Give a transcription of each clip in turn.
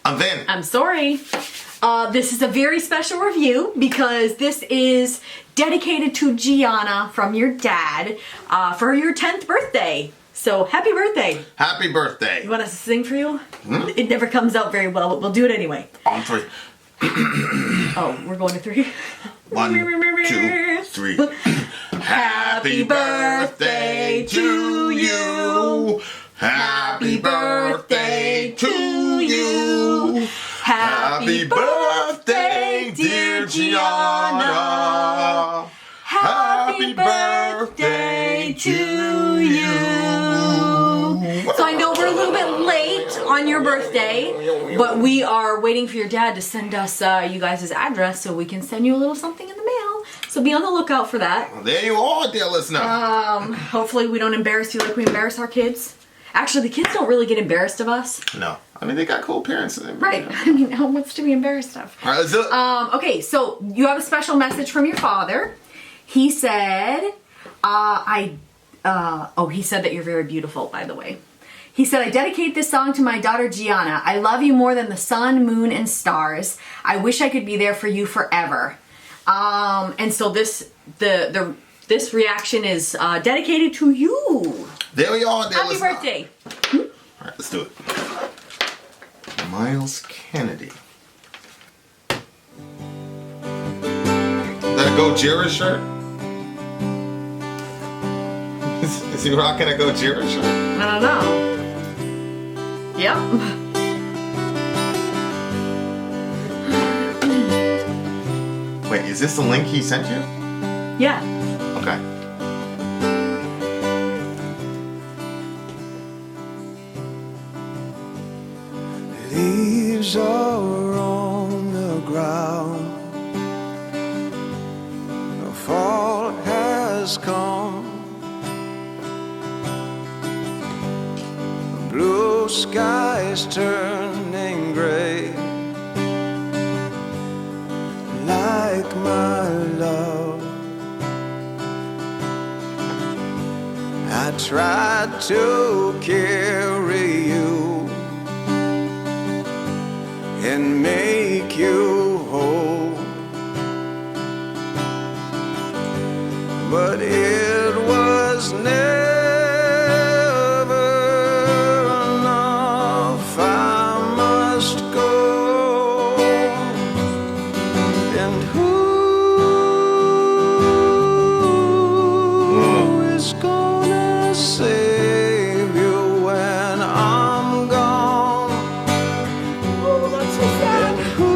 I'm Vin. I'm Sori. This is a very special review because this is dedicated to Gianna from your dad for your 10th birthday. So happy birthday. Happy birthday. You want us to sing for you? It never comes out very well, but we'll do it anyway. On 3. Oh, we're going to 3? 1, 2, 3. Happy birthday to you. Happy birthday to you. Happy birthday, dear Gianna. Happy birthday to you. So I know we're a little bit late on your birthday, but we are waiting for your dad to send us you guys' address so we can send you a little something in the mail. So be on the lookout for that. Well, there you are, dear listener. Hopefully we don't embarrass you like we embarrass our kids. Actually, the kids don't really get embarrassed of us. No. I mean, they got cool parents. Right. I mean, how much to be embarrassed of? All right, let's do it. Okay, so you have a special message from your father. He said, he said that you're very beautiful, by the way. He said, I dedicate this song to my daughter Gianna. I love you more than the sun, moon, and stars. I wish I could be there for you forever. And so this reaction is dedicated to you. There we are. There Happy birthday. All right, let's do it. Myles Kennedy. That Gojira shirt? Is he rocking a Gojira shirt? I don't know. Yep. Wait, is this the link he sent you? Yeah. Okay. Leaves are on the ground. The fall has come. The blue sky is turning gray. Like my love, I tried to carry you and make you whole, but it was never enough. I must go, and who is gonna save you when I'm gone? And who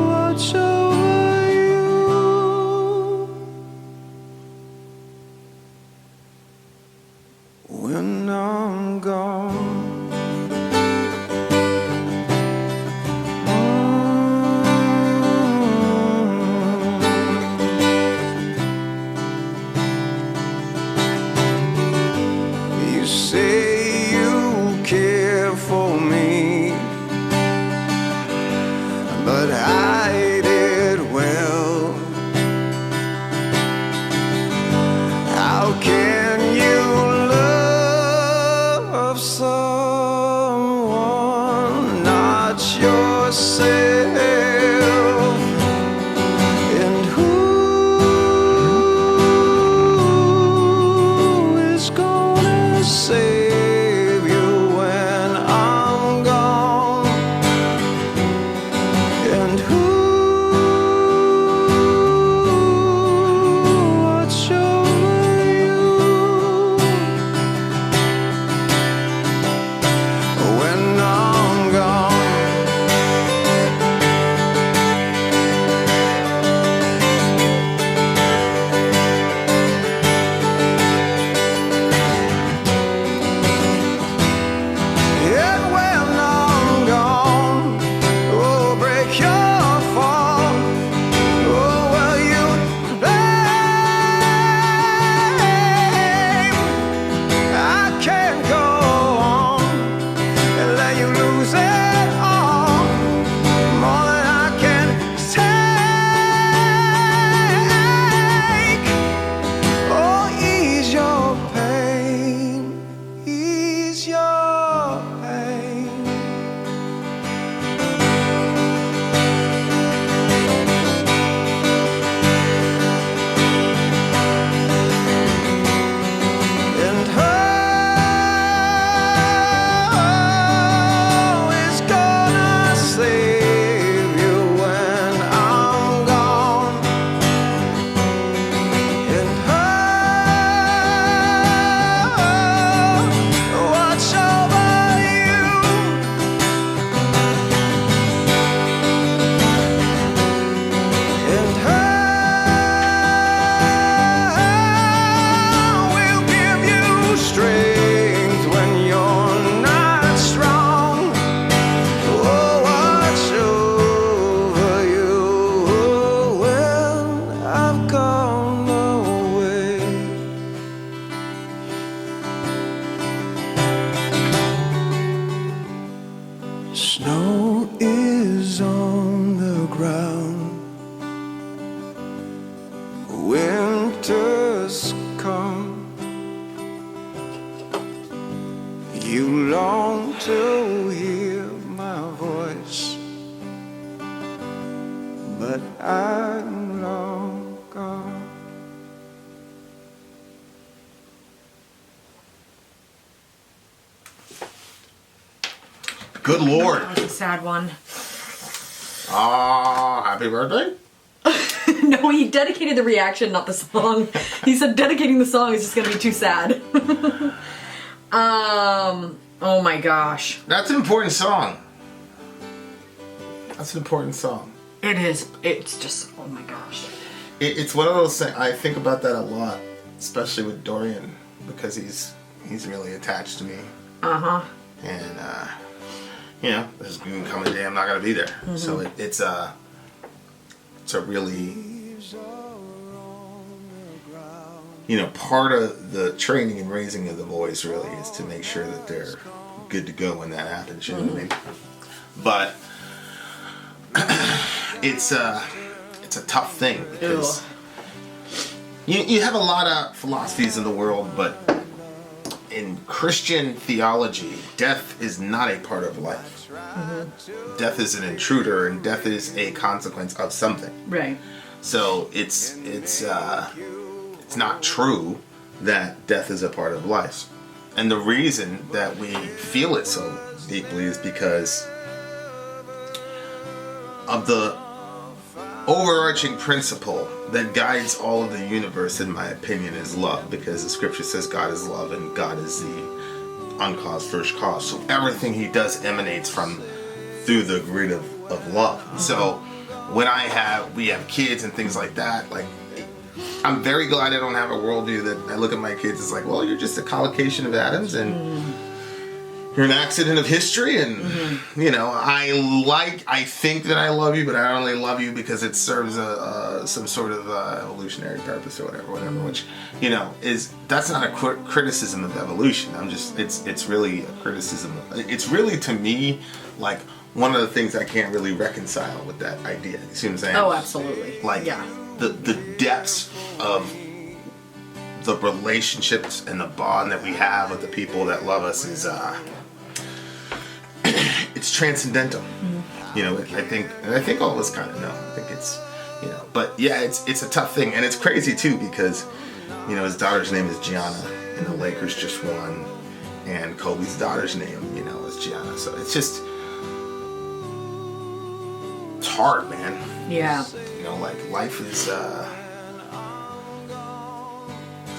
watch over you You long to hear my voice, but I'm long gone. Good Lord. That was a sad one. Happy birthday? No, he dedicated the reaction, not the song. He said dedicating the song is just gonna be too sad. Oh my gosh. That's an important song. That's an important song. It is. It's just, oh my gosh. It's one of those things, I think about that a lot, especially with Dorian, because he's really attached to me. Uh-huh. And, there's going to come a day I'm not going to be there. Mm-hmm. So it's a really, part of the training and raising of the boys really is to make sure that they're good to go when that happens, you know what I mean? But it's a tough thing because you have a lot of philosophies in the world, but in Christian theology, death is not a part of life. Mm-hmm. Death is an intruder, and death is a consequence of something. Right. So it's not true that death is a part of life. And the reason that we feel it so deeply is because of the overarching principle that guides all of the universe, in my opinion, is love, because the scripture says God is love and God is the uncaused first cause. So everything he does emanates through the grid of love. So when we have kids and things like that, like, I'm very glad I don't have a worldview that I look at my kids as like, well, you're just a collocation of atoms and you're an accident of history, and I think that I love you, but I only love you because it serves some sort of evolutionary purpose or whatever, which that's not a criticism of evolution. It's really a criticism. It's really, to me, like one of the things I can't really reconcile with that idea. You see what I'm saying? Oh, absolutely. Like, yeah. The depths of the relationships and the bond that we have with the people that love us is it's transcendental. Mm-hmm. I think all of us kind of know. I think it's, but yeah, it's a tough thing, and it's crazy too because, his daughter's name is Gianna, and the Lakers just won, and Kobe's daughter's name, is Gianna. So it's just, it's hard, man. Yeah. Like life is,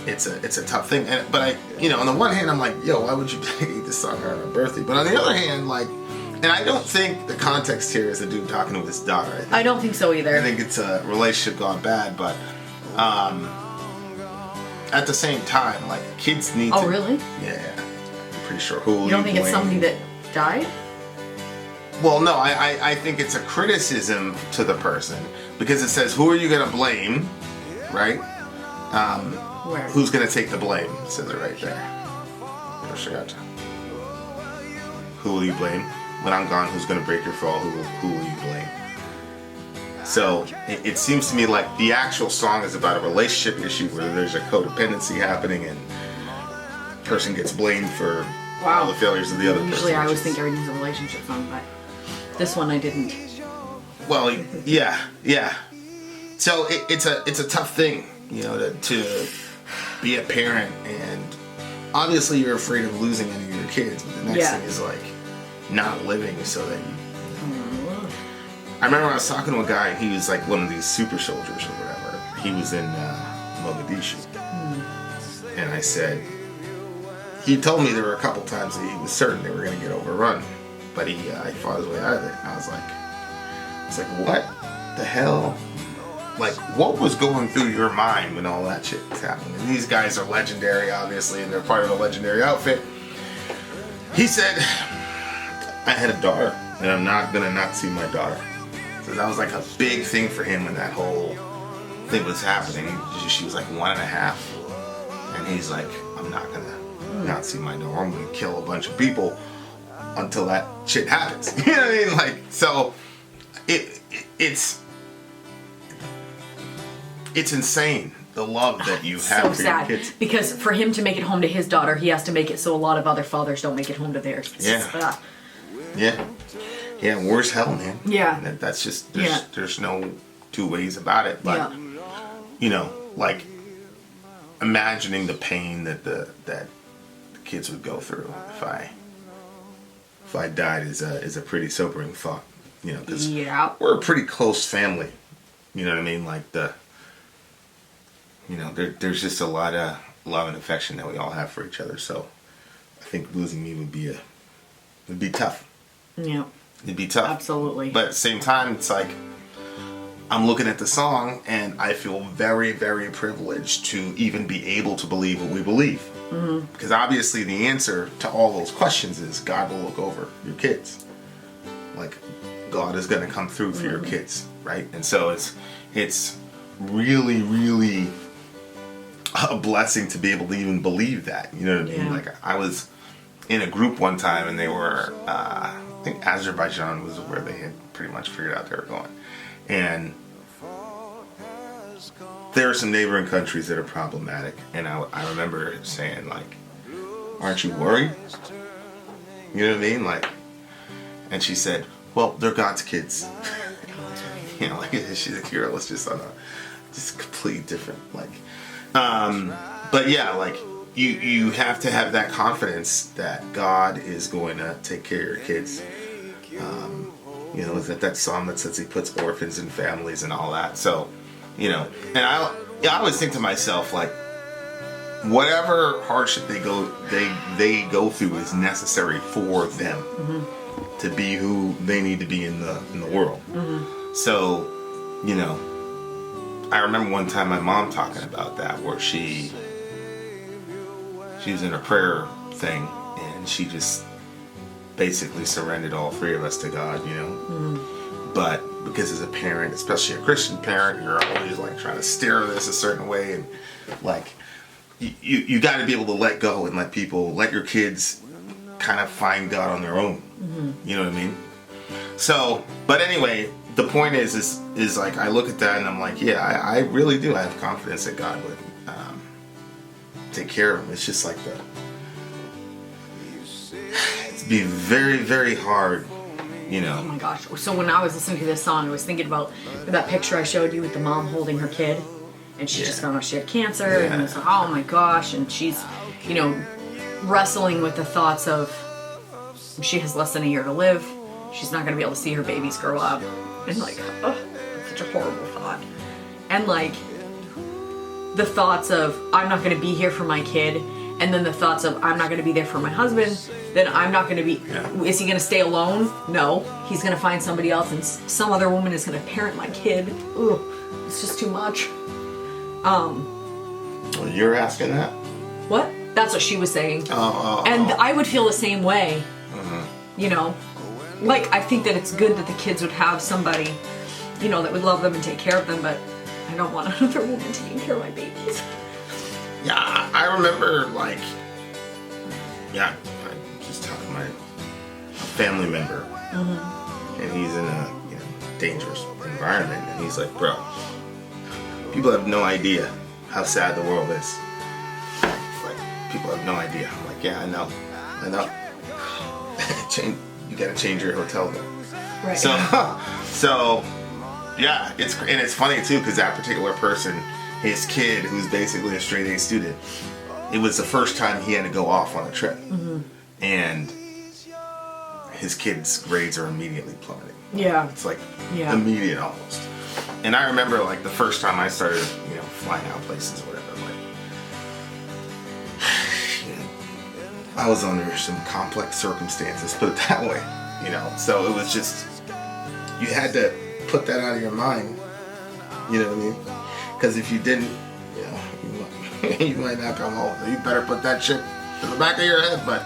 it's a tough thing. But on the one hand, I'm like, yo, why would you dedicate this song on her birthday? But on the other hand, like, and I don't think the context here is a dude talking to his daughter. I don't think so either. I think it's a relationship gone bad, but at the same time, like, kids need to... Oh, really? Yeah, I'm pretty sure. Who you don't think it's somebody that died? Well, no, I think it's a criticism to the person, because it says, who are you going to blame, right? Where? Who's going to take the blame? It says it right there. Who will you blame? When I'm gone, who's going to break your fall? Who will you blame? So it seems to me like the actual song is about a relationship issue where there's a codependency happening and the person gets blamed for all the failures of the other person. Usually I always think everything's a relationship song, but this one I didn't. Well, yeah. So it's a tough thing, to be a parent, and obviously you're afraid of losing any of your kids, but the next thing is like not living so that you... I remember I was talking to a guy, and he was like one of these super soldiers or whatever. He was in Mogadishu. And I said, he told me there were a couple times that he was certain they were going to get overrun, but he fought his way out of it. And I was like, what the hell? Like, what was going through your mind when all that shit was happening? And these guys are legendary, obviously, and they're part of a legendary outfit. He said, I had a daughter, and I'm not going to not see my daughter. So that was like a big thing for him when that whole thing was happening. She was like 1.5, and he's like, I'm not going to not see my daughter. I'm going to kill a bunch of people until that shit happens. You know what I mean? Like, so it's insane the love that you have So for sad. your kids. Because for him to make it home to his daughter, he has to make it so a lot of other fathers don't make it home to theirs. It's Yeah. just, Yeah, war's hell, man. Yeah. And that's just Yeah. there's no two ways about it. But Yeah. you know, like imagining the pain that the kids would go through if I died is a pretty sobering thought. You know, because Yeah. we're a pretty close family. You know what I mean? Like there's just a lot of love and affection that we all have for each other. So I think losing me would be tough. Yeah. It'd be tough. Absolutely. But at the same time, it's like I'm looking at the song and I feel very, very privileged to even be able to believe what we believe. Mm-hmm. Because obviously the answer to all those questions is God will look over your kids. Like God is going to come through for your kids, right? And so it's really, really a blessing to be able to even believe that. You know what I mean? Yeah. Like I was in a group one time and they were, I think Azerbaijan was where they had pretty much figured out they were going. And there are some neighboring countries that are problematic. And I remember saying, like, aren't you worried? You know what I mean? Like, and she said, well, they're God's kids. You know, like she's a girl. It's just on a just completely different, like, but yeah, like you have to have that confidence that God is going to take care of your kids. You know, that song that says he puts orphans in families and all that. So, you know, and I always think to myself, like, whatever hardship they go through is necessary for them to be who they need to be in the world. So, you know, I remember one time my mom talking about that, where she was in a prayer thing and she just basically surrendered all three of us to God, you know. But because as a parent, especially a Christian parent, you're always like trying to steer this a certain way, and like you got to be able to let go and let your kids kind of find God on their own. You know what I mean? So, but anyway, the point is like I look at that and I'm like, yeah, I really do. I have confidence that God would take care of them. It's just like it'd be very, very hard, you know. Oh my gosh. So when I was listening to this song, I was thinking about that picture I showed you with the mom holding her kid. And she just found out she had cancer. Yeah. And it's like, oh my gosh. And she's, you know, wrestling with the thoughts of she has less than a year to live. She's not going to be able to see her babies grow up. And like, oh, such a horrible thought. And like, the thoughts of I'm not going to be here for my kid. And then the thoughts of I'm not going to be there for my husband. Then I'm not going to be, is he going to stay alone? No. He's going to find somebody else and some other woman is going to parent my kid. Ugh, it's just too much. Well, you're asking that? What? That's what she was saying. Oh. And I would feel the same way. You know? Like, I think that it's good that the kids would have somebody, you know, that would love them and take care of them, but I don't want another woman taking care of my babies. Yeah, I remember, like, I just talking to my family member, and he's in a dangerous environment, and he's like, bro, people have no idea how sad the world is. Like, people have no idea. I'm like, yeah, I know. You gotta change your hotel room. Right. So yeah, it's funny too, because that particular person, his kid, who's basically a straight A student, it was the first time he had to go off on a trip, and his kid's grades are immediately plummeting. Yeah. It's like immediate almost. And I remember, like, the first time I started, flying out places or whatever, like, I was under some complex circumstances, put it that way, So it was just, you had to put that out of your mind, you know what I mean? Because if you didn't, you might not come home. So you better put that shit in the back of your head. But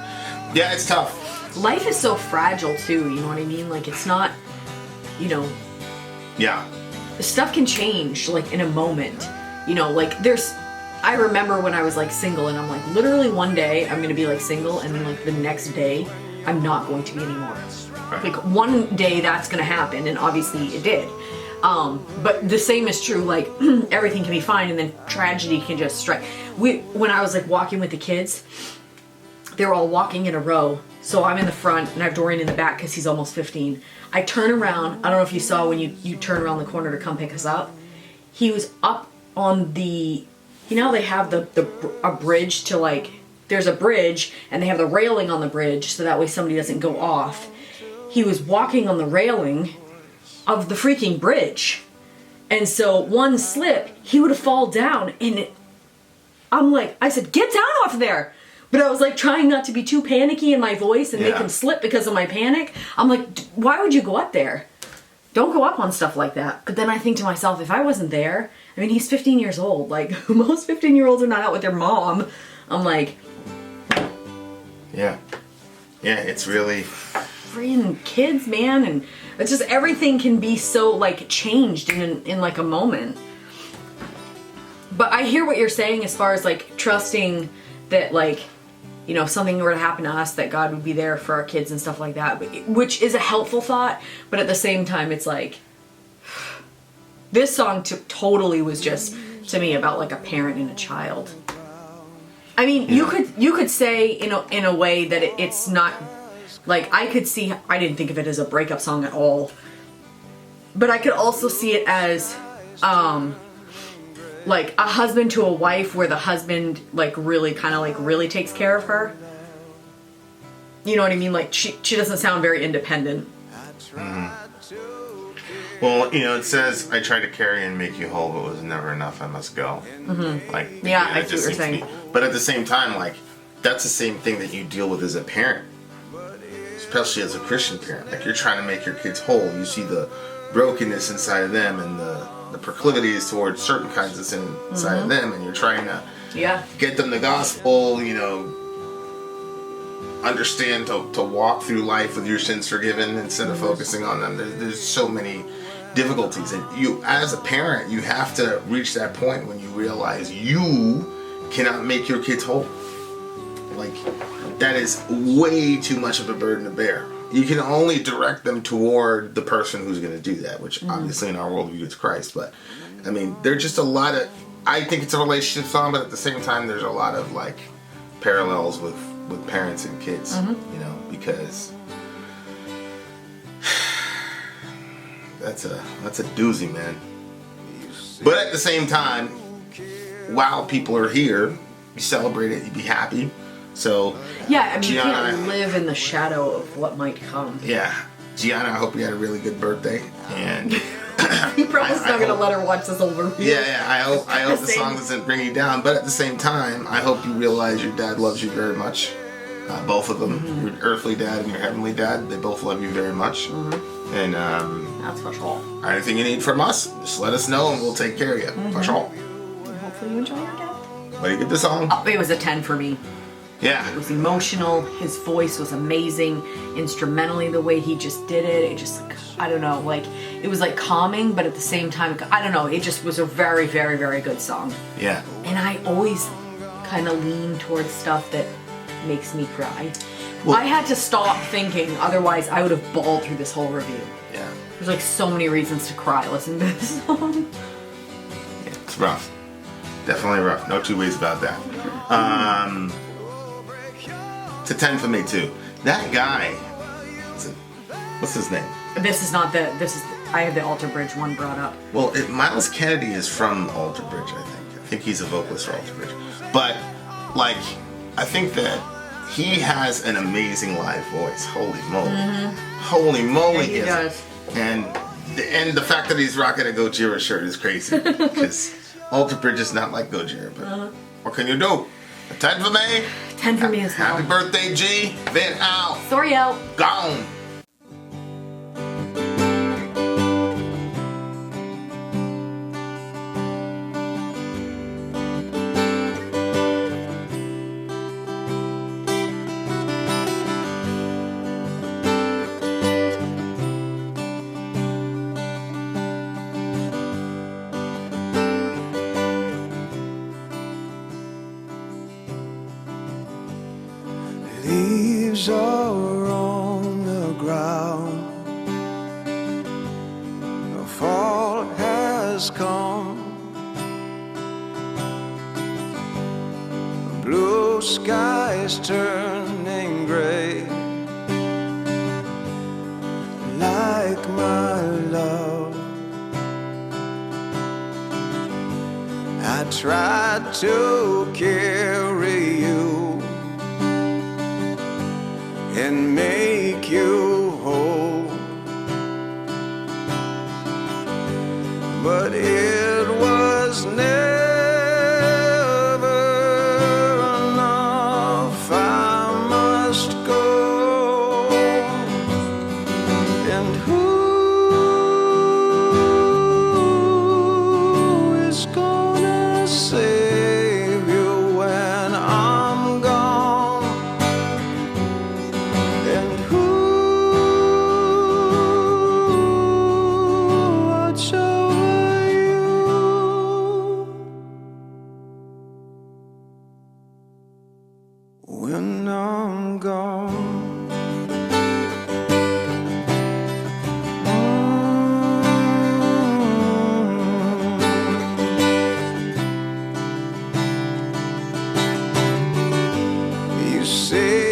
yeah, it's tough. Life is so fragile too, you know what I mean? Like, it's not, Yeah. stuff can change, like, in a moment. Like, I remember when I was, like, single, and I'm like, literally one day I'm gonna be, like, single, and then, like, the next day I'm not going to be anymore. Right. Like, one day that's gonna happen, and obviously it did. But the same is true, like, everything can be fine and then tragedy can just strike. When I was like walking with the kids, they were all walking in a row. So I'm in the front and I have Dorian in the back because he's almost 15. I turn around. I don't know if you saw when you turn around the corner to come pick us up. He was up on the, you know, they have a bridge to, like, there's a bridge and they have the railing on the bridge so that way somebody doesn't go off. He was walking on the railing of the freaking bridge. And so one slip, he would have fallen down. And I said, get down off there. But I was like trying not to be too panicky in my voice and make him slip because of my panic. I'm like, why would you go up there? Don't go up on stuff like that. But then I think to myself, if I wasn't there, I mean, he's 15 years old. Like, most 15-year-olds are not out with their mom. I'm like... Yeah. Yeah, it's really... Freaking kids, man. And it's just everything can be so, like, changed in like, a moment. But I hear what you're saying as far as, like, trusting that, like... You know, if something were to happen to us, that God would be there for our kids and stuff like that, which is a helpful thought, but at the same time, it's like, this song totally was just, to me, about like a parent and a child. I mean, you could say in a way that it's not, like, I didn't think of it as a breakup song at all, but I could also see it as, like a husband to a wife where the husband like really kind of like really takes care of her. You know what I mean? Like she doesn't sound very independent. Mm-hmm. Well, you know, it says, I tried to carry and make you whole, but it was never enough. I must go. Mm-hmm. Like, yeah, I see what you're saying. But at the same time, like, that's the same thing that you deal with as a parent, especially as a Christian parent. Like, you're trying to make your kids whole. You see the brokenness inside of them and the proclivities towards certain kinds of sin inside of them, and you're trying to get them the gospel, you know, understand to walk through life with your sins forgiven instead of focusing on them. There's so many difficulties, and you, as a parent, you have to reach that point when you realize you cannot make your kids whole. Like, that is way too much of a burden to bear. You can only direct them toward the person who's going to do that, which obviously in our worldview is Christ. But, I mean, there's just a lot of... I think it's a relationship song, but at the same time, there's a lot of, like, parallels with parents and kids, you know, because... That's a doozy, man. But at the same time, while people are here, you celebrate it, you be happy. So yeah, I mean, Gianna, you can't live in the shadow of what might come. Yeah, Gianna, I hope you had a really good birthday, and you're probably not gonna let her watch this over. Yeah, I hope the song doesn't bring you down, but at the same time, I hope you realize your dad loves you very much. Both of them, your earthly dad and your heavenly dad, they both love you very much, and that's for sure. Anything you need from us, just let us know, and we'll take care of you. For sure. And hopefully you enjoy your dad. What do you give the song? Oh, it was a 10 for me. Yeah. It was emotional. His voice was amazing. Instrumentally, the way he just did it, it just, I don't know, like, it was like calming, but at the same time, I don't know, it just was a very, very, very good song. Yeah. And I always kind of lean towards stuff that makes me cry. Well, I had to stop thinking, otherwise I would have bawled through this whole review. Yeah. There's like so many reasons to cry listening to this song. Yeah, it's rough. Definitely rough. No two ways about that. It's a 10 for me too. That guy, what's his name? I have the Alter Bridge one brought up. Well, Myles Kennedy is from Alter Bridge, I think. I think he's a vocalist for Alter Bridge. But, like, I think that he has an amazing live voice. Holy moly. Holy moly. Yeah, he does. And the fact that he's rocking a Gojira shirt is crazy. Because Alter Bridge is not like Gojira. But what can you do? A 10 for me. 10 for me as well. Happy birthday, G. Vin out. Sori out. Gone. Leaves are on the ground, fall has come. Blue skies turning gray, like my love. I tried to carry you and make you whole, but it was never enough. I must go, and who is gonna save you when I'm gone? And who watch over you when I'm gone? You say